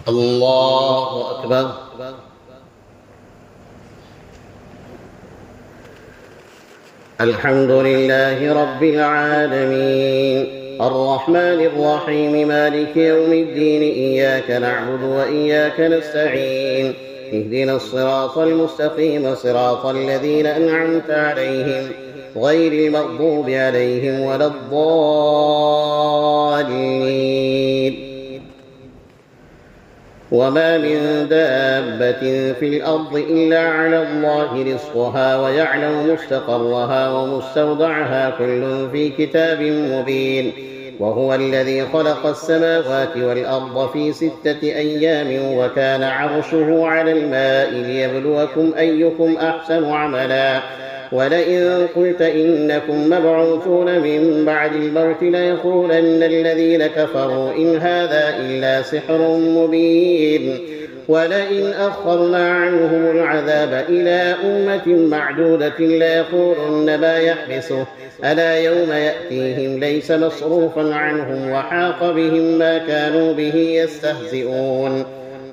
الله أكبر. الحمد لله رب العالمين الرحمن الرحيم مالك يوم الدين إياك نعبد وإياك نستعين اهدنا الصراط المستقيم صراط الذين أنعمت عليهم غير المغضوب عليهم ولا الضالين. وما من دابة في الأرض إلا على الله رزقها ويعلم مستقرها ومستودعها كل في كتاب مبين. وهو الذي خلق السماوات والأرض في 6 أيام وكان عرشه على الماء ليبلوكم أيكم أحسن عملا. ولئن قلت إنكم مبعوثون من بعد الموت ليقولن الذين كفروا إن هذا إلا سحر مبين. ولئن أخرنا عنهم العذاب إلى أمة معدودة ليقولن ما يحبسه ألا يوم يأتيهم ليس مصروفا عنهم وحاق بهم ما كانوا به يستهزئون.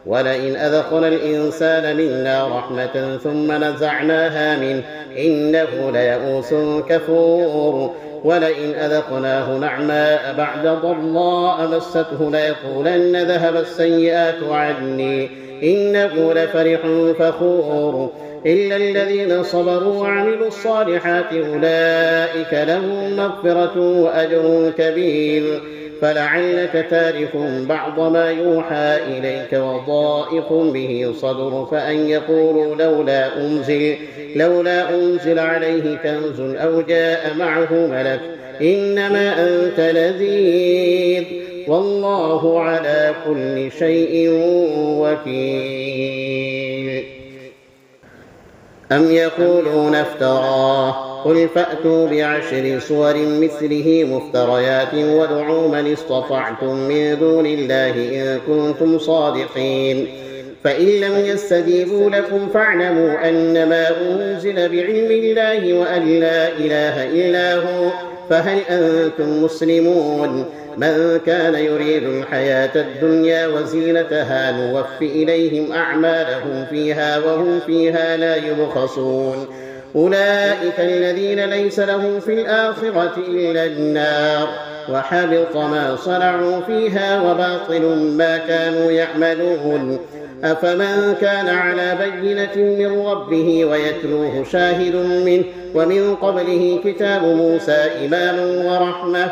ولئن أذقنا الإنسان منا رحمة ثم نزعناها منه إنه ليئوس كفور. ولئن أذقناه نعماء بعد ضراء مسته ليقولن ذهب السيئات عني إنه لفرح فخور. إلا الذين صبروا وعملوا الصالحات أولئك لهم مغفرة وأجر كبير. فلعلك تارك بعض ما يوحى إليك وضائق به صدرك أن يقولوا لولا أنزل عليه كنز أو جاء معه ملك إنما أنت نذير والله على كل شيء وكيل. أم يقولون افتراه قل فأتوا ب10 سور مثله مفتريات وادعوا من استطعتم من دون الله إن كنتم صادقين. فإن لم يستجيبوا لكم فاعلموا أنما أنزل بعلم الله وأن لا إله إلا هو فهل أنتم مسلمون. من كان يريد الحياة الدنيا وزينتها نوف إليهم أعمالهم فيها وهم فيها لا يبخسون. أولئك الذين ليس لهم في الآخرة إلا النار وحبط ما صنعوا فيها وباطل ما كانوا يعملون. أفمن كان على بينة من ربه ويتلوه شاهد منه ومن قبله كتاب موسى إماما ورحمة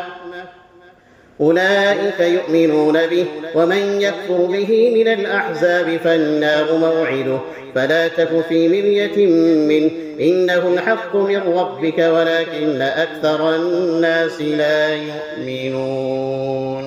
أولئك يؤمنون به. ومن يكفر به من الأحزاب فالنار موعده فلا تك في مرية منه إنه الحق من ربك ولكن أكثر الناس لا يؤمنون.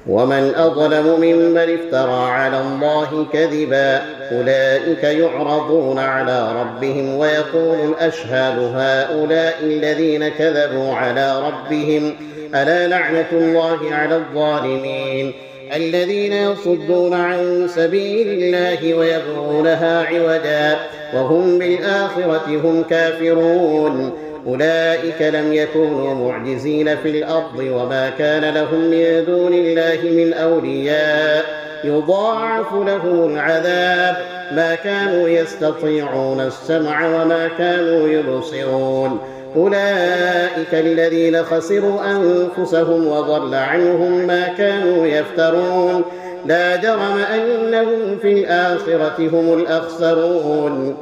ومن أظلم ممن افترى على الله كذبا أولئك يعرضون على ربهم ويقول الأشهاد هؤلاء الذين كذبوا على ربهم ألا لعنة الله على الظالمين الذين يصدون عن سبيل الله ويبغونها عوجا وهم بالآخرة هم كافرون. أولئك لم يكونوا معجزين في الأرض وما كان لهم من دون الله من أولياء يضاعف لهم العذاب ما كانوا يستطيعون السمع وما كانوا يبصرون. أولئك الذين خسروا أنفسهم وضل عنهم ما كانوا يفترون. لا جرم أنهم في الآخرة هم الأخسرون.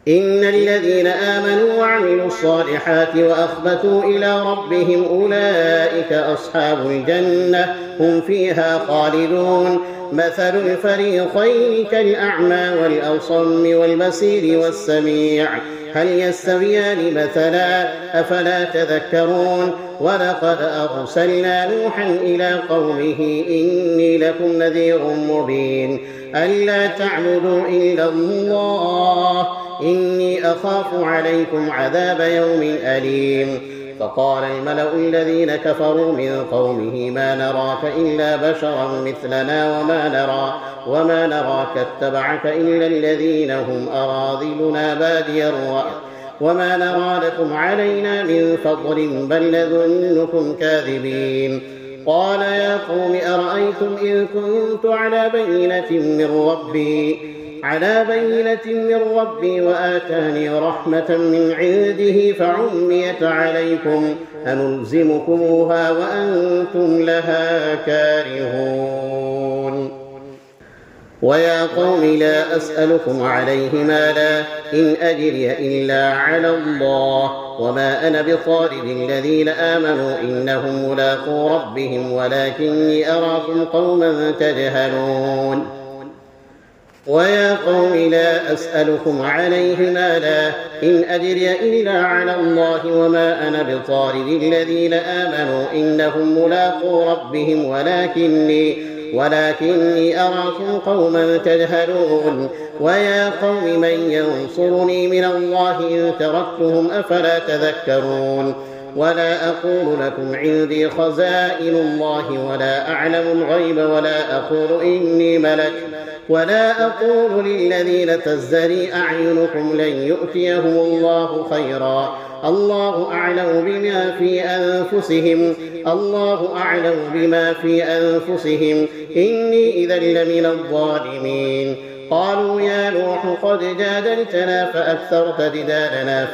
إن الذين آمنوا وعملوا الصالحات وأخبتوا إلى ربهم أولئك أصحاب الجنة هم فيها خالدون. مثل الفريقين كالأعمى والأصم والبصير والسميع هل يستويان مثلا أفلا تذكرون. ولقد أرسلنا نوحا إلى قومه إني لكم نذير مبين ألا تعبدوا إلا الله إني أخاف عليكم عذاب يوم أليم. فقال الملأ الذين كفروا من قومه ما نراك إلا بشرا مثلنا وما نراك اتبعك إلا الذين هم أراذلنا بادي الرأي وما نرى لكم علينا من فضل بل نظنكم كاذبين. قال يا قوم أرأيتم إن كنت على بينة من ربي وآتاني رحمة من عنده فعميت عليكم أنلزمكموها وأنتم لها كارهون ويا قوم لا أسألكم عليه مالا إن أجري إلا على الله وما أنا بطارد الذين آمنوا إنهم ملاقو ربهم ولكني أراكم قوما تجهلون ويا قوم لا أسألكم عليه مالا إن أجري إلا على الله وما أنا بطارد الذين آمنوا إنهم ملاقو ربهم ولكني أراكم قوما تجهلون ويا قوم من ينصرني من الله إن تركتهم أفلا تذكرون ولا أقول لكم عندي خزائن الله ولا أعلم الغيب ولا أقول إني ملك ولا أقول للذين تزدري أعينكم لن يؤتيهم الله خيرا الله أعلم بما في أنفسهم إني إذا لمن الظالمين قالوا يا نوح قد جادلتنا فأكثرت جدالنا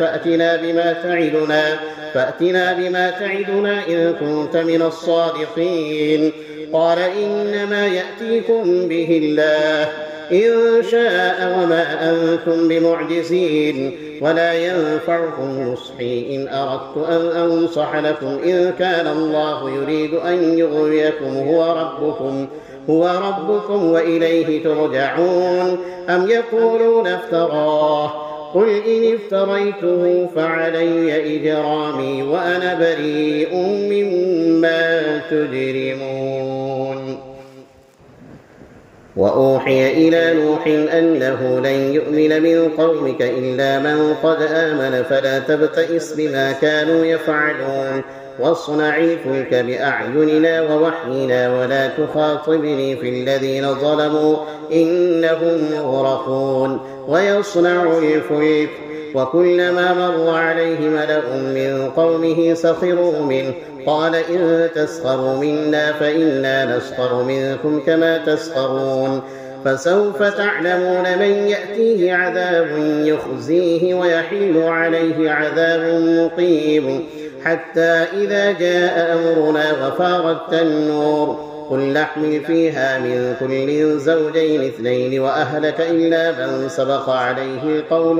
فأتنا بما تعدنا إن كنت من الصادقين قال إنما يأتيكم به الله إن شاء وما أنتم بمعجزين ولا ينفعكم نصحي إن أردت أن أنصح لكم إن كان الله يريد أن يغويكم هو ربكم وإليه ترجعون أم يقولون افتراه قل إن افتريته فعلي إجرامي وأنا بريء مما تجرمون وأوحي إلى نوح أنه لن يؤمن من قومك إلا من قد آمن فلا تبتئس بما كانوا يفعلون واصنع الفلك بأعيننا ووحينا ولا تخاطبني في الذين ظلموا إنهم مغرقون ويصنع الفلك وكلما مر عليه ملأ من قومه سخروا منه قال إن تسخروا منا فإنا نسخر منكم كما تسخرون فسوف تعلمون من يأتيه عذاب يخزيه ويحل عليه عذاب مقيم حتى إذا جاء أمرنا وفارت النور قل نحمل فيها من كل زوجين اثنين وأهلك إلا من سبق عليه القول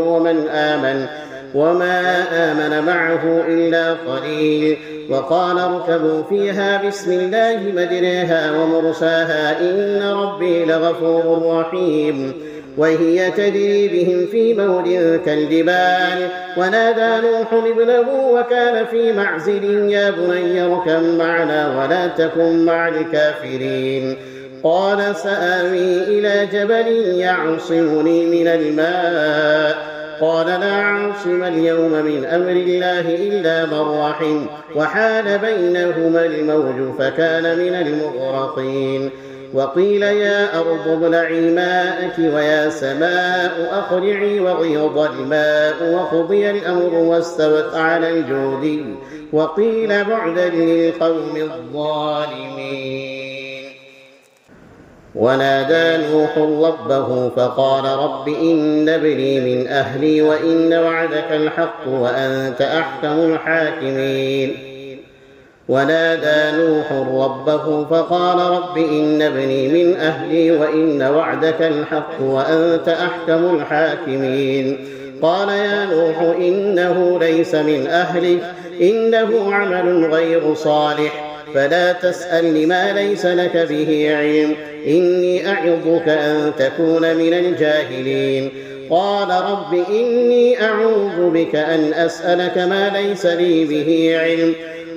وما آمن معه إلا قليل وقال اركبوا فيها بسم الله مجريها ومرساها إن ربي لغفور رحيم وهي تجري بهم في موج كالجبال ونادى نوح ابنه وكان في معزل يا بني اركب معنا ولا تكن مع الكافرين قال سآوي إلى جبل يعصمني من الماء قال لا عاصم اليوم من أمر الله إلا من رحم وحال بينهما الموج فكان من المغرقين وقيل يا أرض ابلعي ماءك ويا سماء أقلعي وغيض الماء وقضي الأمر واستوت على الجود وقيل بعدا للقوم الظالمين ونادى نوح ربه فقال رب إن ابني من أهلي وإن وعدك الحق وأنت أحكم الحاكمين ونادى نوح ربه فقال رب إن ابني من أهلي وإن وعدك الحق وأنت أحكم الحاكمين قال يا نوح إنه ليس من أهلك إنه عمل غير صالح فلا تسأل لما ليس لك به علم إني أعظك أن تكون من الجاهلين قال رب إني أعوذ بك أن أسألك ما ليس لي به علم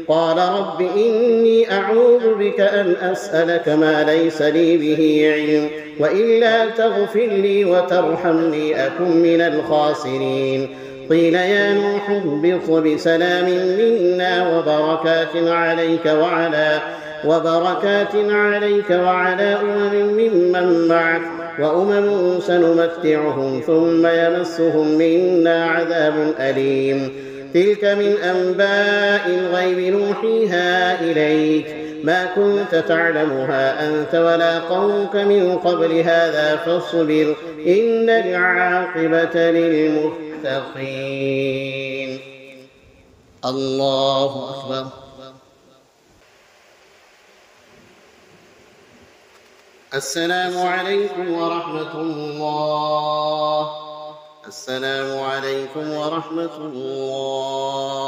قال رب إني أعوذ بك أن أسألك ما ليس لي به علم وإلا تغفر لي وترحمني أكن من الخاسرين قيل يا نوح اهبط بسلام منا وبركات عليك وعلى ممن معك وأمم سنمتعهم ثم يمسهم منا عذاب أليم تلك من أنباء الغيب نوحيها إليك ما كنت تعلمها أنت ولا قومك من قبل هذا فاصبر إن العاقبة للمتقين. الله أكبر. السلام عليكم ورحمة الله. السلام عليكم ورحمة الله.